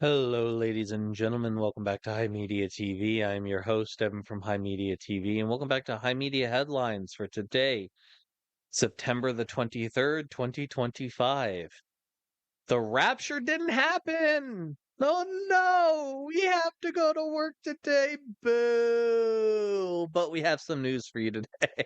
Hello, ladies and gentlemen. Welcome back to HIMediaTV. I'm your host, Evan from HIMediaTV, and welcome back to High Media Headlines for today, September the 23rd, 2025. The rapture didn't happen! Oh no! We have to go to work today! Boo! But we have some news for you today.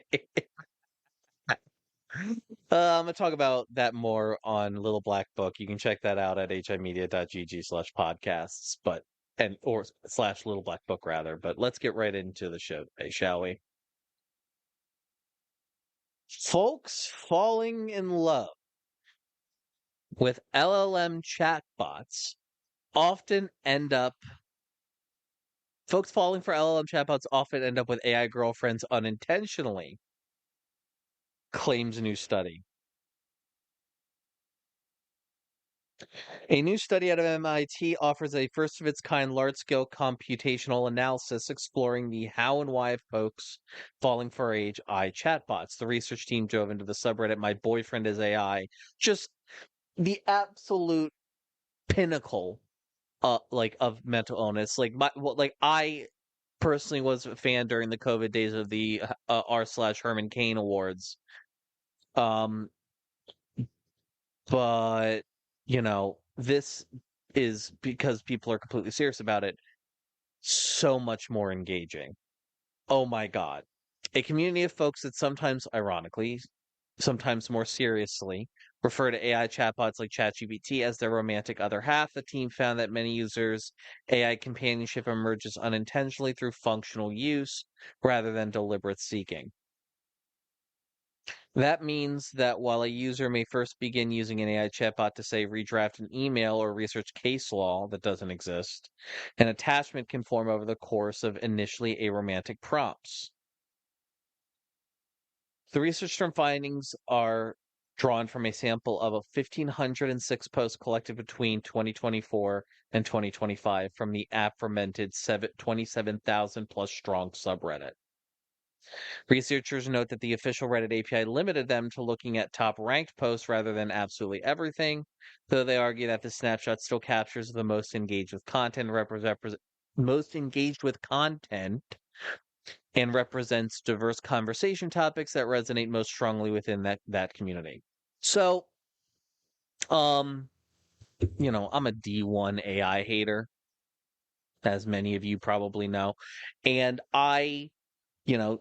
I'm gonna talk about that more on Little Black Book. You can check that out at himedia.gg/podcasts, but and or slash Little Black Book rather. But let's get right into the show today, shall we? Folks falling in love with LLM chatbots often end up folks falling for LLM chatbots often end up with AI girlfriends unintentionally, claims a new study. A new study out of MIT offers a first of its kind large scale computational analysis exploring the how and why of folks falling for AI chatbots. The research team dove into the subreddit My Boyfriend is AI, just the absolute pinnacle of mental illness. I personally was a fan during the COVID days of the r/Herman Cain Awards. Um but this is because people are completely serious about it, so much more engaging. Oh my God. A community of folks that sometimes, ironically, sometimes more seriously, refer to AI chatbots like ChatGPT as their romantic other half. The team found that many users' AI companionship emerges unintentionally through functional use rather than deliberate seeking. That means that while a user may first begin using an AI chatbot to, say, redraft an email or research case law that doesn't exist, an attachment can form over the course of initially aromantic prompts. The research term findings are drawn from a sample of 1,506 posts collected between 2024 and 2025 from the aforementioned 27,000 plus strong subreddit. Researchers note that the official Reddit API limited them to looking at top ranked posts rather than absolutely everything, though they argue that the snapshot still captures the most engaged with content, most engaged with content and represents diverse conversation topics that resonate most strongly within that community. So, um, I'm a D1 AI hater, as many of you probably know, and I, you know,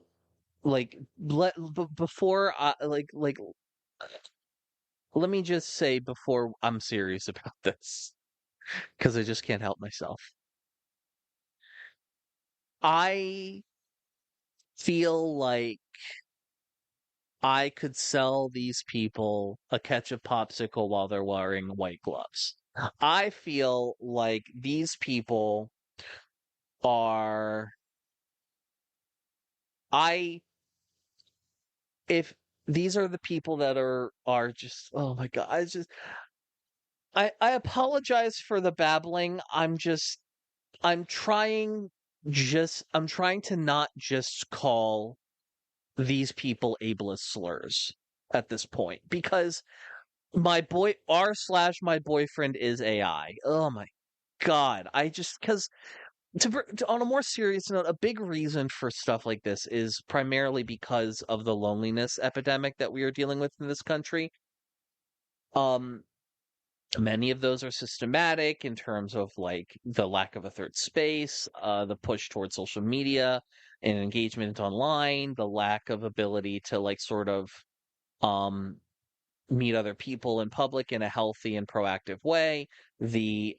before I let me just say before I'm serious about this, because I just can't help myself. I feel like I could sell these people a ketchup popsicle while they're wearing white gloves. I feel like these people are I if these are the people that are just, oh my God, I apologize for the babbling. I'm trying to not just call these people ableist slurs at this point, because my boyfriend is AI. Oh my God. I just, because on a more serious note, a big reason for stuff like this is primarily because of the loneliness epidemic that we are dealing with in this country. Um, Many of those are systematic in terms of like the lack of a third space, the push towards social media and engagement online, the lack of ability to like sort of um meet other people in public in a healthy and proactive way, the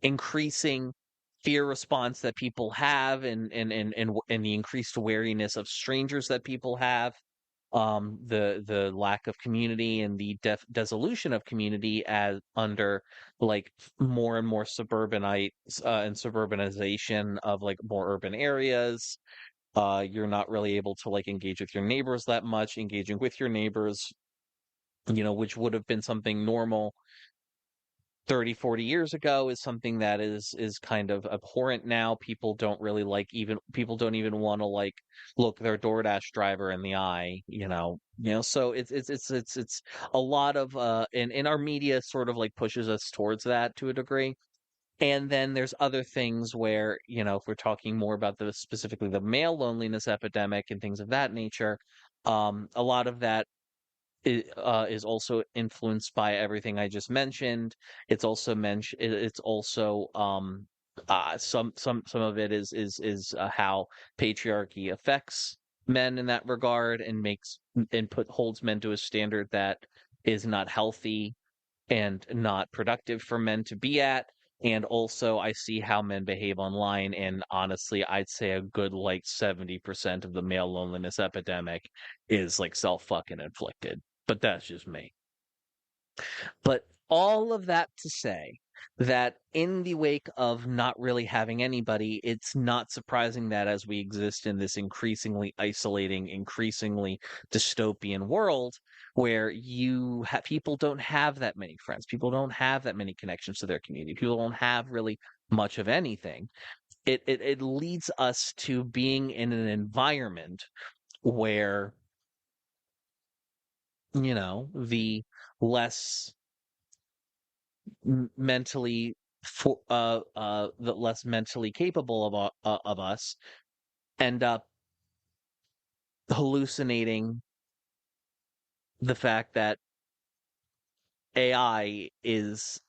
increasing fear response that people have, and the increased wariness of strangers that people have, the lack of community and the dissolution of community as under like more and more suburbanites and suburbanization of like more urban areas. You're not really able to like engage with your neighbors that much. Engaging with your neighbors, which would have been something normal 30, 40 years ago is something that is kind of abhorrent now. People don't really like even people don't even want to like look their DoorDash driver in the eye, so it's a lot of and our media sort of like pushes us towards that to a degree. And then there's other things where, if we're talking more about specifically the male loneliness epidemic and things of that nature, a lot of that is also influenced by everything I just mentioned. It's also mentioned. It's also some of it is how patriarchy affects men in that regard and holds men to a standard that is not healthy and not productive for men to be at. And also, I see how men behave online. And honestly, I'd say a good like 70% of the male loneliness epidemic is like self fucking inflicted. But that's just me. But all of that to say that in the wake of not really having anybody, it's not surprising that as we exist in this increasingly isolating, increasingly dystopian world where people don't have that many friends, people don't have that many connections to their community, people don't have really much of anything. It leads us to being in an environment where, the less mentally the less mentally capable of us end up hallucinating the fact that AI is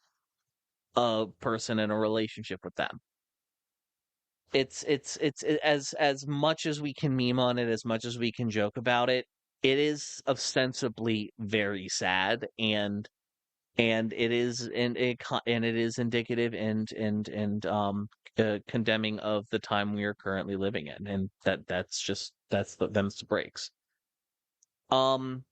a person in a relationship with them. As much as we can meme on it, as much as we can joke about it, it is ostensibly very sad, and it is indicative and condemning of the time we are currently living in, and that's the breaks. um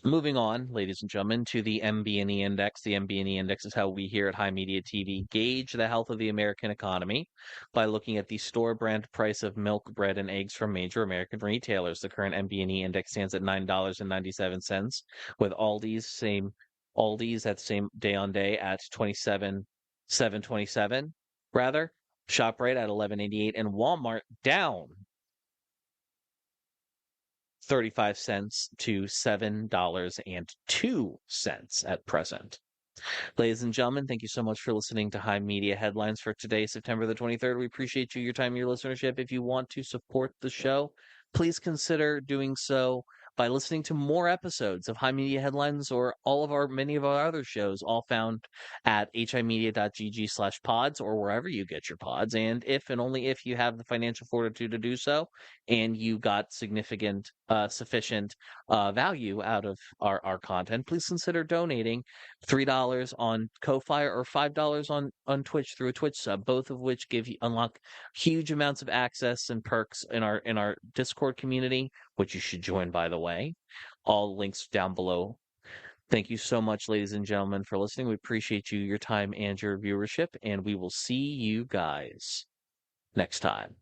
Moving on, ladies and gentlemen, to the MB&E index. The MB&E index is how we here at High Media TV gauge the health of the American economy by looking at the store brand price of milk, bread, and eggs from major American retailers. The current MB&E index stands at $9.97, with Aldi's that same day on day at 27,727 rather. ShopRite at 11.88 and Walmart down 35 cents to $7.02 at present. Ladies and gentlemen, thank you so much for listening to High Media Headlines for today, September the 23rd. We appreciate your time, your listenership. If you want to support the show, please consider doing so by listening to more episodes of High Media Headlines or many of our other shows, all found at himedia.gg/pods or wherever you get your pods. And if and only if you have the financial fortitude to do so, and you got sufficient value out of our content, please consider donating $3 on Ko-Fi or $5 on Twitch through a Twitch sub, both of which unlock huge amounts of access and perks in our Discord community, which you should join, by the way. All links down below. Thank you so much, ladies and gentlemen, for listening. We appreciate your time and your viewership, and we will see you guys next time.